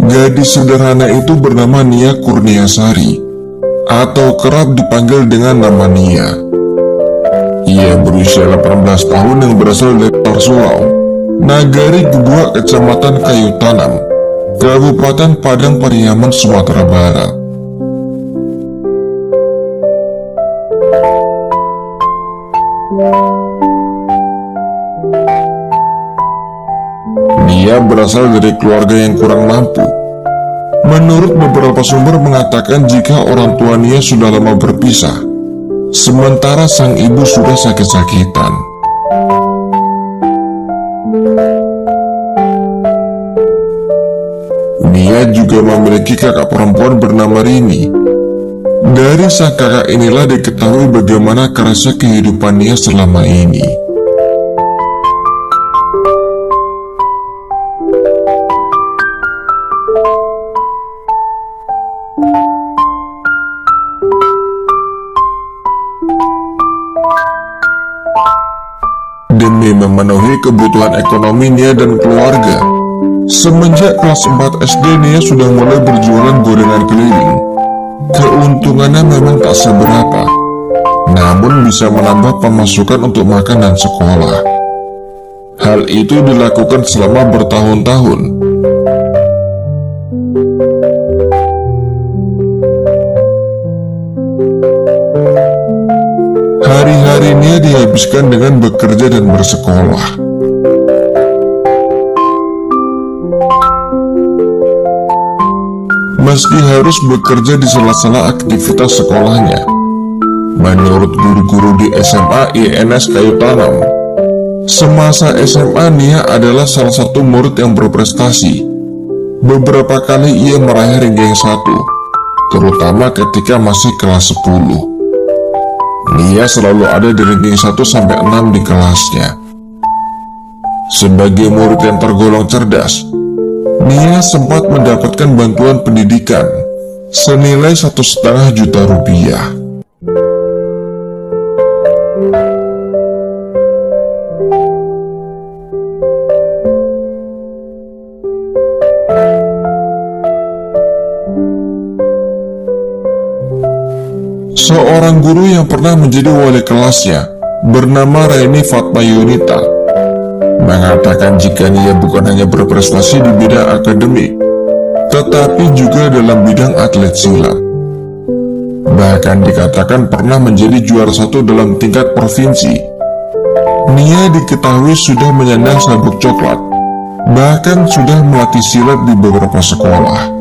Gadis sederhana itu bernama Nia Kurniasari, atau kerap dipanggil dengan nama Nia. Ia berusia 18 tahun yang berasal dari Tarsulau, Nagari Gugua, Kecamatan Kayu Tanam, Kabupaten Padang Pariaman, Sumatera Barat. Nia berasal dari keluarga yang kurang mampu. Menurut beberapa sumber mengatakan jika orang tua Nia sudah lama berpisah, sementara sang ibu sudah sakit-sakitan. Nia juga memiliki kakak perempuan bernama Rini. Dari sang kakak inilah diketahui bagaimana kerasnya kehidupan Nia selama ini. Demi memenuhi kebutuhan ekonomi Nia dan keluarga, semenjak kelas 4 SD Nia sudah mulai berjualan gorengan keliling. Keuntungannya memang tak seberapa, namun bisa menambah pemasukan untuk makan dan sekolah. Hal itu dilakukan selama bertahun-tahun. Hari-hari Nia dihabiskan dengan bekerja dan bersekolah. Meski harus bekerja di sela-sela aktivitas sekolahnya, menurut guru-guru di SMA INS Kayu Tanam, semasa SMA Nia adalah salah satu murid yang berprestasi. Beberapa kali ia meraih ranking 1, terutama ketika masih kelas 10. Nia selalu ada di ranking 1-6 di kelasnya. Sebagai murid yang tergolong cerdas, Nia sempat mendapatkan bantuan pendidikan senilai 1,5 juta rupiah. Seorang guru yang pernah menjadi wali kelasnya, bernama Raini Fatmayunita, mengatakan jika Nia bukan hanya berprestasi di bidang akademik, tetapi juga dalam bidang atlet silat. Bahkan dikatakan pernah menjadi juara 1 dalam tingkat provinsi. Nia diketahui sudah menyandang sabuk coklat, bahkan sudah melatih silat di beberapa sekolah.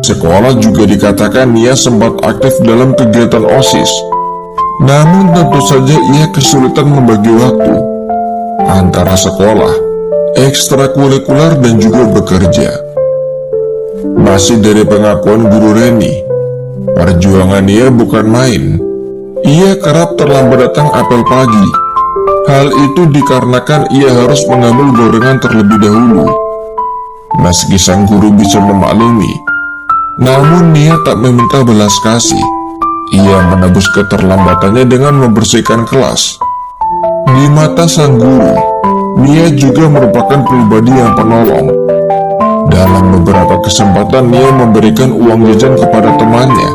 Sekolah juga dikatakan Nia sempat aktif dalam kegiatan OSIS, namun tentu saja ia kesulitan membagi waktu antara sekolah, ekstrakurikuler dan juga bekerja. Masih dari pengakuan guru Reni, perjuangan Nia bukan main. Ia kerap terlambat datang apel pagi. Hal itu dikarenakan ia harus mengambil gorengan terlebih dahulu. Meski sang guru bisa memaklumi, namun Nia tak meminta belas kasih. Ia menebus keterlambatannya dengan membersihkan kelas. Di mata sang guru, Nia juga merupakan pribadi yang penolong. Dalam beberapa kesempatan Nia memberikan uang jajan kepada temannya.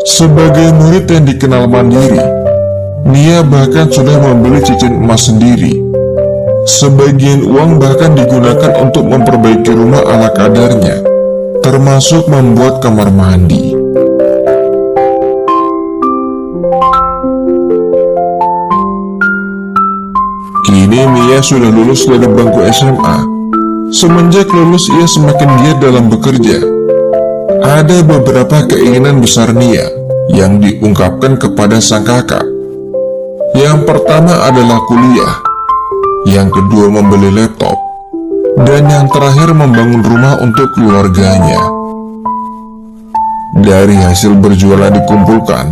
Sebagai murid yang dikenal mandiri, Nia bahkan sudah membeli cincin emas sendiri. Sebagian uang bahkan digunakan untuk memperbaiki rumah ala kadarnya, termasuk membuat kamar mandi. Kini Nia sudah lulus dari bangku SMA. Semenjak lulus ia semakin giat dalam bekerja. Ada beberapa keinginan besar Nia yang diungkapkan kepada sang kakak. Yang pertama adalah kuliah, yang kedua membeli laptop, dan yang terakhir membangun rumah untuk keluarganya. Dari hasil berjualan dikumpulkan,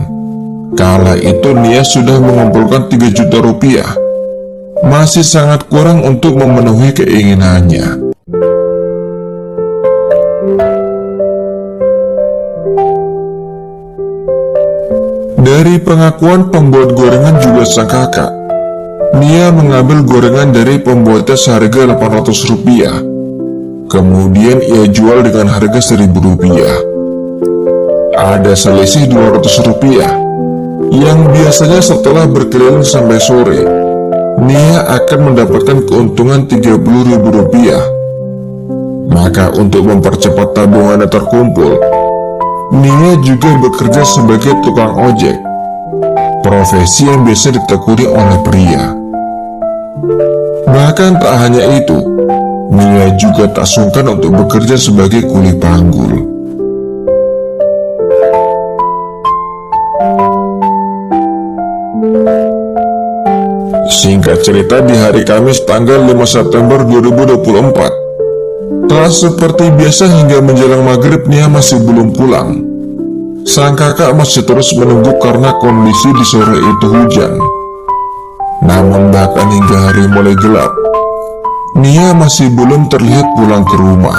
kala itu Nia sudah mengumpulkan 3 juta rupiah. masih sangat kurang untuk memenuhi keinginannya. Dari pengakuan pembuat gorengan juga sang kakak, Nia mengambil gorengan dari pembuatnya seharga Rp800. Kemudian ia jual dengan harga Rp1.000. Ada selisih Rp200, yang biasanya setelah berkeliling sampai sore, Nia akan mendapatkan keuntungan Rp30.000. Maka untuk mempercepat tabungannya terkumpul, Nia juga bekerja sebagai tukang ojek, profesi yang biasa ditekuni oleh pria. Bahkan tak hanya itu, Nia juga tak sungkan untuk bekerja sebagai kuli panggul. Singkat cerita, di hari Kamis tanggal 5 September 2024, telah seperti biasa hingga menjelang maghrib Nia masih belum pulang. Sang kakak masih terus menunggu karena kondisi di sore itu hujan. Namun bahkan hingga hari mulai gelap, Nia masih belum terlihat pulang ke rumah.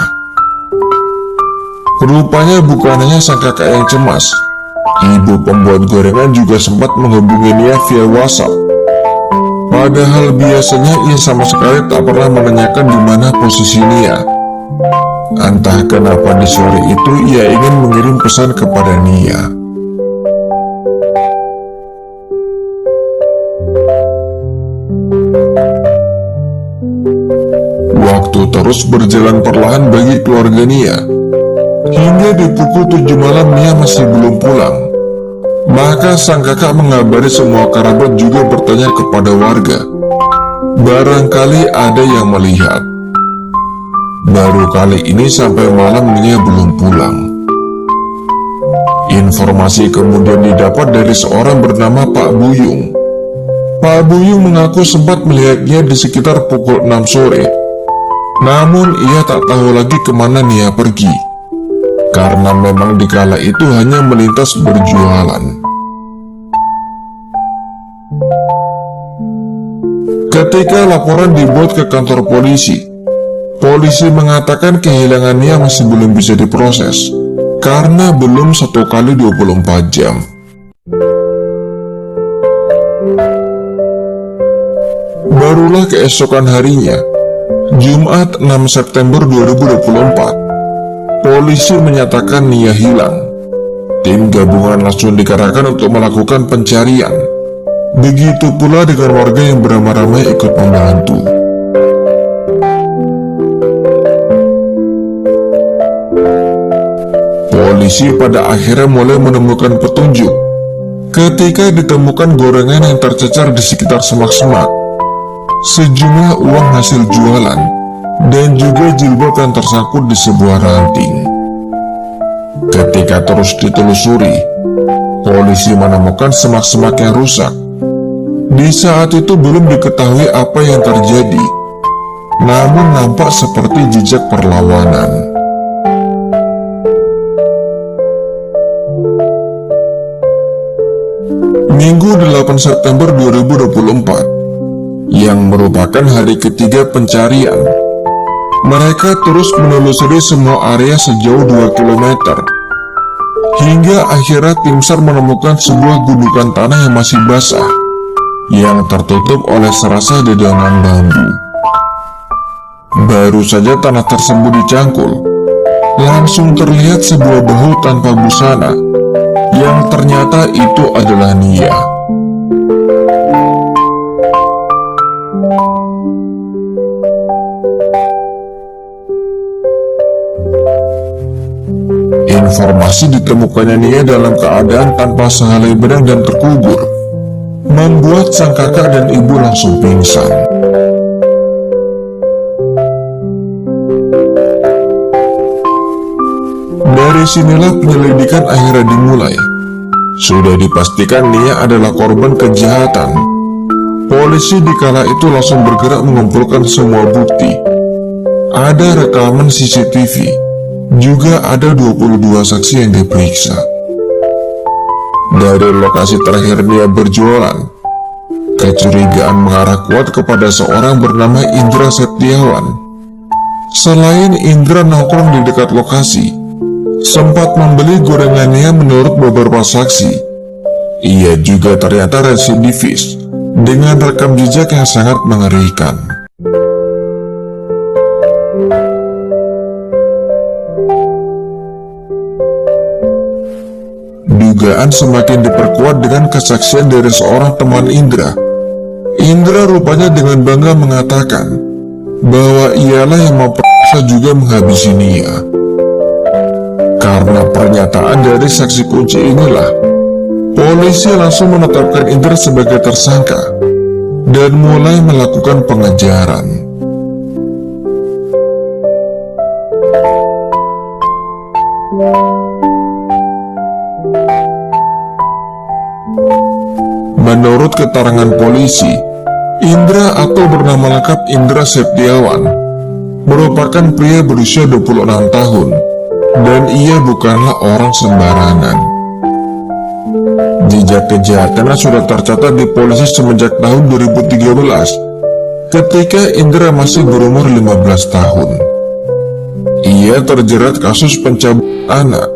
Rupanya bukan hanya sang kakak yang cemas, ibu pembuat gorengan juga sempat menghubungi Nia via WhatsApp. Padahal biasanya ia sama sekali tak pernah menanyakan di mana posisi Nia. Entah kenapa di sore itu ia ingin mengirim pesan kepada Nia. Waktu terus berjalan perlahan bagi keluarga Nia. Hingga di pukul 7 malam Nia masih belum pulang. Maka sang kakak mengabari semua kerabat juga bertanya kepada warga. Barangkali ada yang melihat. Baru kali ini sampai malam Nia belum pulang. Informasi kemudian didapat dari seorang bernama Pak Buyung. Pak Buyung mengaku sempat melihatnya di sekitar pukul 6 sore. Namun ia tak tahu lagi kemana Nia pergi, karena memang di kala itu hanya melintas berjualan. Ketika laporan dibuat ke kantor polisi, polisi mengatakan kehilangan Nia masih belum bisa diproses, karena belum 1 kali 24 jam. Barulah keesokan harinya, Jumat 6 September 2024, polisi menyatakan Nia hilang. Tim gabungan langsung dikerahkan untuk melakukan pencarian. Begitu pula dengan warga yang beramai-ramai ikut membantu. Polisi pada akhirnya mulai menemukan petunjuk ketika ditemukan gorengan yang tercecar di sekitar semak-semak, sejumlah uang hasil jualan, dan juga jilbab yang tersangkut di sebuah ranting. Ketika terus ditelusuri, polisi menemukan semak-semak yang rusak. Di saat itu belum diketahui apa yang terjadi, namun nampak seperti jejak perlawanan. Minggu 8 September 2024, yang merupakan hari ketiga pencarian, mereka terus menelusuri semua area sejauh 2 km. Hingga akhirnya tim SAR menemukan sebuah gundukan tanah yang masih basah, yang tertutup oleh serasa dedanan bambu. Baru saja tanah tersebut dicangkul, langsung terlihat sebuah bahu tanpa busana, yang ternyata itu adalah Nia. Informasi ditemukannya Nia dalam keadaan tanpa sehelai benang dan terkubur membuat sang kakak dan ibu langsung pingsan. Dari sinilah penyelidikan akhirnya dimulai. Sudah dipastikan Nia adalah korban kejahatan. Polisi di kala itu langsung bergerak mengumpulkan semua bukti. Ada rekaman CCTV, juga ada 22 saksi yang diperiksa. Dari lokasi terakhir Nia berjualan, Kecurigaan mengarah kuat kepada seorang bernama Indra Septiawan. Selain Indra nongkrong di dekat lokasi, sempat membeli gorengannya menurut beberapa saksi, ia juga ternyata residivis dengan rekam jejak yang sangat mengerikan. Dugaan semakin diperkuat dengan kesaksian dari seorang teman Indra. Indra rupanya dengan bangga mengatakan bahwa ialah yang memperkosa juga menghabisi Nia. Karena pernyataan dari saksi kunci inilah, polisi langsung menetapkan Indra sebagai tersangka dan mulai melakukan pengejaran. Menurut keterangan polisi, Indra atau bernama lengkap Indra Septiawan merupakan pria berusia 26 tahun dan ia bukanlah orang sembarangan. Jejak kejahatannya sudah tercatat di polisi semenjak tahun 2013 ketika Indra masih berumur 15 tahun. Ia terjerat kasus pencabulan anak.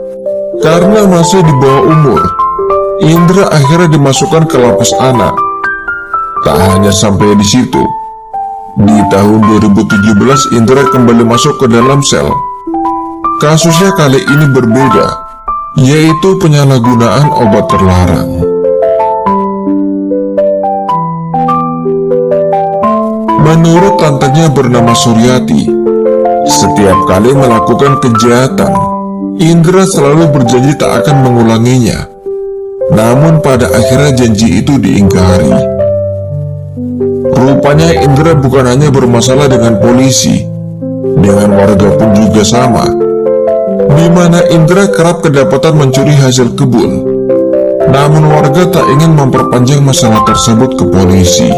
Karena masih di bawah umur, Indra akhirnya dimasukkan ke lapas anak. Tak hanya sampai di situ, di tahun 2017 Indra kembali masuk ke dalam sel. Kasusnya kali ini berbeda, yaitu penyalahgunaan obat terlarang. Menurut tantenya bernama Suryati, setiap kali melakukan kejahatan, Indra selalu berjanji tak akan mengulanginya. Namun pada akhirnya janji itu diingkari. Rupanya Indra bukan hanya bermasalah dengan polisi, dengan warga pun juga sama, di mana Indra kerap kedapatan mencuri hasil kebun. Namun warga tak ingin memperpanjang masalah tersebut ke polisi.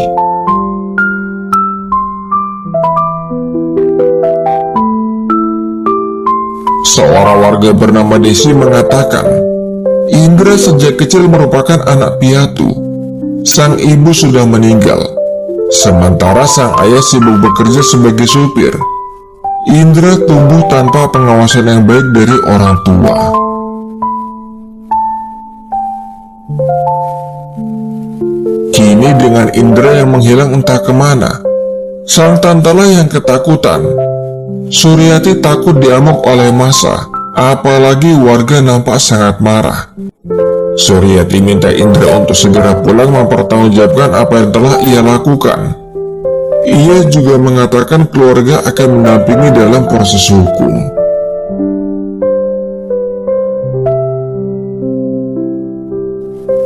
Seorang warga bernama Desi mengatakan, Indra sejak kecil merupakan anak piatu. Sang ibu sudah meninggal, sementara sang ayah sibuk bekerja sebagai supir. Indra tumbuh tanpa pengawasan yang baik dari orang tua. Kini dengan Indra yang menghilang entah kemana, sang tantelah yang ketakutan. Suryati takut diamuk oleh massa, apalagi warga nampak sangat marah. Suryati minta Indra untuk segera pulang mempertanggungjawabkan apa yang telah ia lakukan. Ia juga mengatakan keluarga akan mendampingi dalam proses hukum.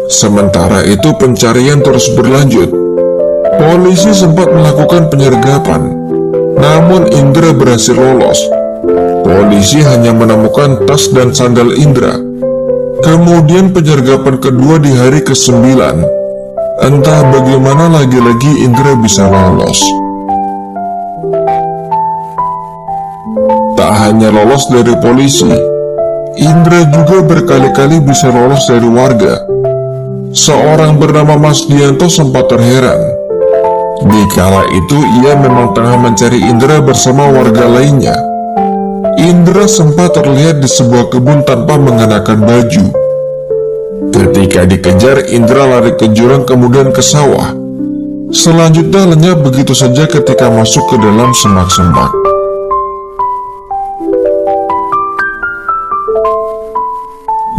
Sementara itu pencarian terus berlanjut. Polisi sempat melakukan penyergapan, namun Indra berhasil lolos. Polisi hanya menemukan tas dan sandal Indra. Kemudian penyergapan kedua di hari ke-9. Entah bagaimana lagi-lagi Indra bisa lolos. Tak hanya lolos dari polisi, Indra juga berkali-kali bisa lolos dari warga. Seorang bernama Mas Dianto sempat terheran. Di kala itu ia memang tengah mencari Indra bersama warga lainnya. Indra sempat terlihat di sebuah kebun tanpa mengenakan baju. Ketika dikejar, Indra lari ke jurang kemudian ke sawah. Selanjutnya lenyap begitu saja ketika masuk ke dalam semak-semak.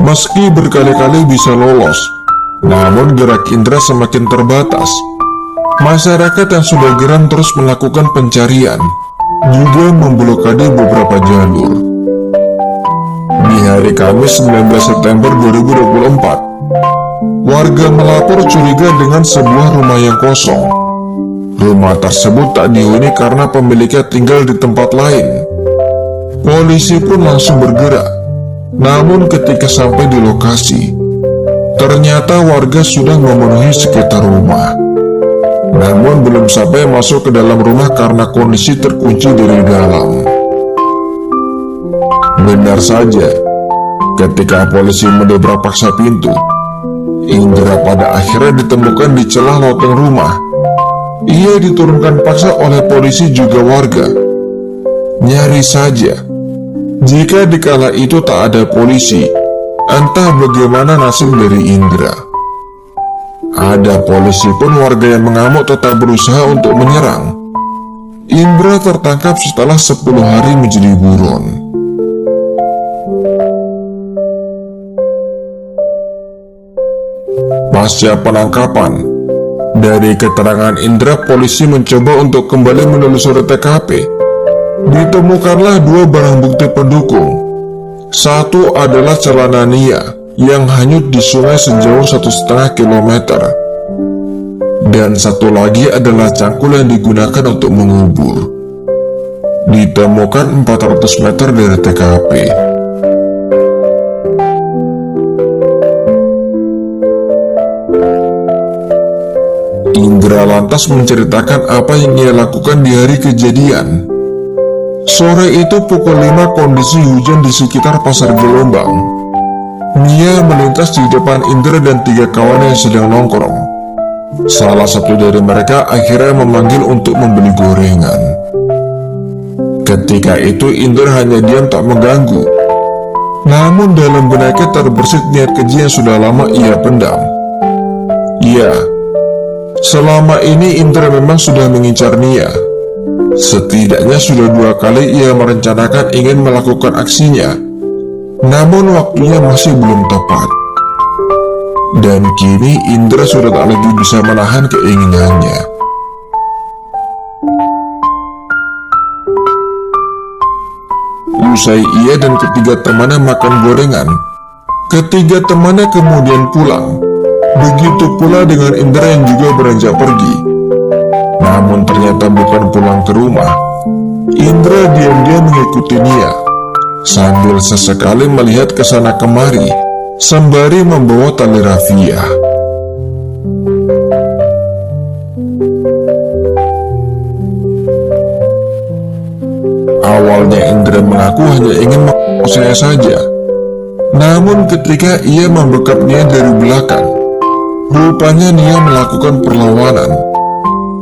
Meski berkali-kali bisa lolos, namun gerak Indra semakin terbatas. Masyarakat yang sudah geram terus melakukan pencarian, juga memblokade beberapa jalur. Di hari Kamis 19 September 2024, warga melapor curiga dengan sebuah rumah yang kosong. Rumah tersebut tak dihuni karena pemiliknya tinggal di tempat lain. Polisi pun langsung bergerak, namun ketika sampai di lokasi, ternyata warga sudah memenuhi sekitar rumah. Namun belum sampai masuk ke dalam rumah karena kondisi terkunci dari dalam. Benar saja, ketika polisi mendobrak paksa pintu, Indra pada akhirnya ditemukan di celah loteng rumah. Ia diturunkan paksa oleh polisi juga warga. Nyaris saja, jika dikala itu tak ada polisi, entah bagaimana nasib dari Indra. Ada polisi pun warga yang mengamuk tetap berusaha untuk menyerang. Indra tertangkap setelah 10 hari menjadi buron. Pasca penangkapan, dari keterangan Indra, polisi mencoba untuk kembali menelusuri TKP. Ditemukanlah 2 barang bukti pendukung. Satu adalah celana Nia yang hanyut di sungai sejauh 1,5 kilometer. Dan satu lagi adalah cangkul yang digunakan untuk mengubur. Ditemukan 400 meter dari TKP. Indra lantas menceritakan apa yang ia lakukan di hari kejadian. Sore itu pukul 5, kondisi hujan di sekitar Pasar Gelombang. Nia melintas di depan Indra dan 3 kawan yang sedang nongkrong. Salah satu dari mereka akhirnya memanggil untuk membeli gorengan. Ketika itu Indra hanya diam tak mengganggu. Namun dalam benaknya terbersit niat keji yang sudah lama ia pendam. Ya, selama ini Indra memang sudah mengincar Nia. Setidaknya sudah 2 kali ia merencanakan ingin melakukan aksinya. Namun waktunya masih belum tepat. Dan kini Indra sudah tak lagi bisa menahan keinginannya. Usai ia dan ketiga temannya makan gorengan, ketiga temannya kemudian pulang. Begitu pula dengan Indra yang juga beranjak pergi. Namun ternyata bukan pulang ke rumah. Indra diam-diam mengikuti Nia, sambil sesekali melihat ke sana kemari, sembari membawa tali rafia. Awalnya Indra mengaku hanya ingin menguasai saja. Namun ketika ia membekap Nia dari belakang, rupanya Nia melakukan perlawanan.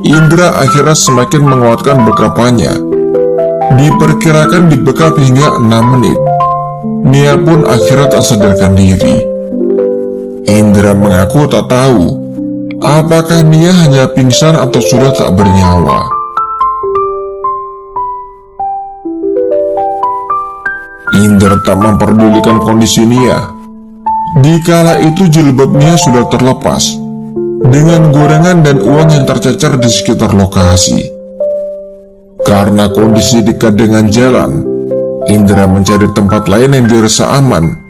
Indra akhirnya semakin menguatkan bekapannya. Diperkirakan dibekap hingga 6 menit. Nia pun akhirnya tak sadarkan diri. Indra mengaku tak tahu apakah Nia hanya pingsan atau sudah tak bernyawa. Indra tak memperdulikan kondisi Nia. Dikala itu jilbab Nia sudah terlepas, dengan gorengan dan uang yang tercecer di sekitar lokasi. Karena kondisi dekat dengan jalan, Indra mencari tempat lain yang dirasa aman,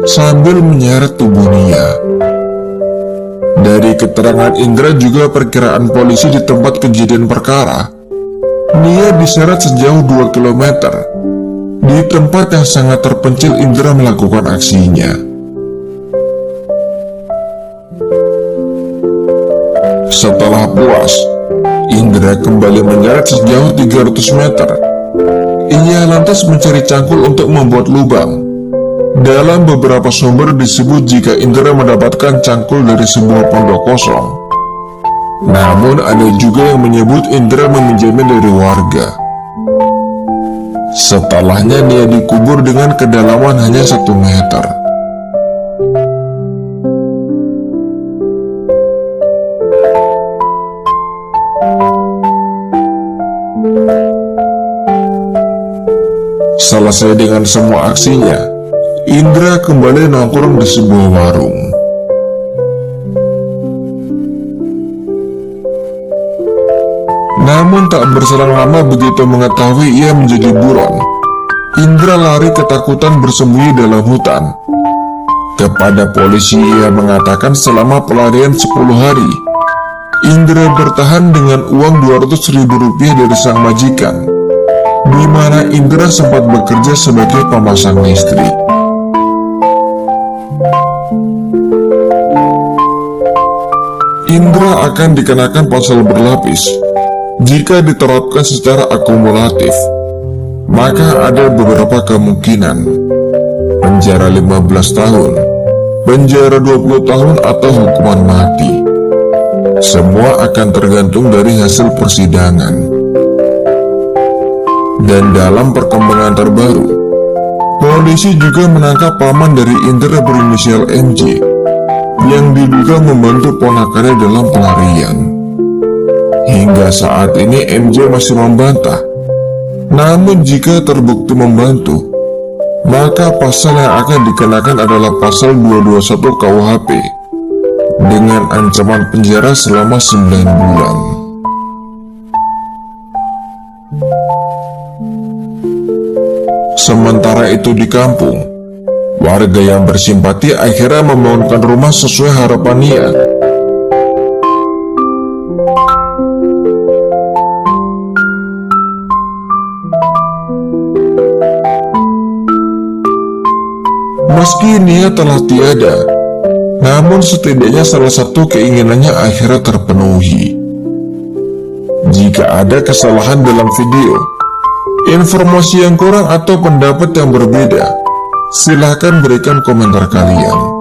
sambil menyeret tubuh Nia. Dari keterangan Indra juga perkiraan polisi di tempat kejadian perkara, Nia diseret sejauh 2 km. Di tempat yang sangat terpencil Indra melakukan aksinya. Setelah puas, Indra kembali menyeret sejauh 300 meter. Ia lantas mencari cangkul untuk membuat lubang. Dalam beberapa sumber disebut jika Indra mendapatkan cangkul dari sebuah pondok kosong. Namun ada juga yang menyebut Indra meminjamnya dari warga. Setelahnya dia dikubur dengan kedalaman hanya 1 meter. Selesai dengan semua aksinya, Indra kembali nongkrong di sebuah warung. Namun tak berselang lama begitu mengetahui ia menjadi buron, Indra lari ketakutan bersembunyi dalam hutan. Kepada polisi ia mengatakan selama pelarian 10 hari, Indra bertahan dengan uang Rp200.000 dari sang majikan, di mana Indra sempat bekerja sebagai pemasang listrik. Indra akan dikenakan pasal berlapis. Jika diterapkan secara akumulatif, maka ada beberapa kemungkinan: penjara 15 tahun, penjara 20 tahun atau hukuman mati. Semua akan tergantung dari hasil persidangan. Dan dalam perkembangan terbaru, polisi juga menangkap paman dari Indra berinisial MJ yang diduga membantu ponakannya dalam pelarian. Hingga saat ini MJ masih membantah. Namun jika terbukti membantu, maka pasal yang akan dikenakan adalah pasal 221 KUHP dengan ancaman penjara selama 9 bulan. Sementara itu di kampung, warga yang bersimpati akhirnya membangunkan rumah sesuai harapan Nia. Meski Nia telah tiada, namun setidaknya salah satu keinginannya akhirnya terpenuhi. Jika ada kesalahan dalam video, informasi yang kurang atau pendapat yang berbeda, silahkan berikan komentar kalian.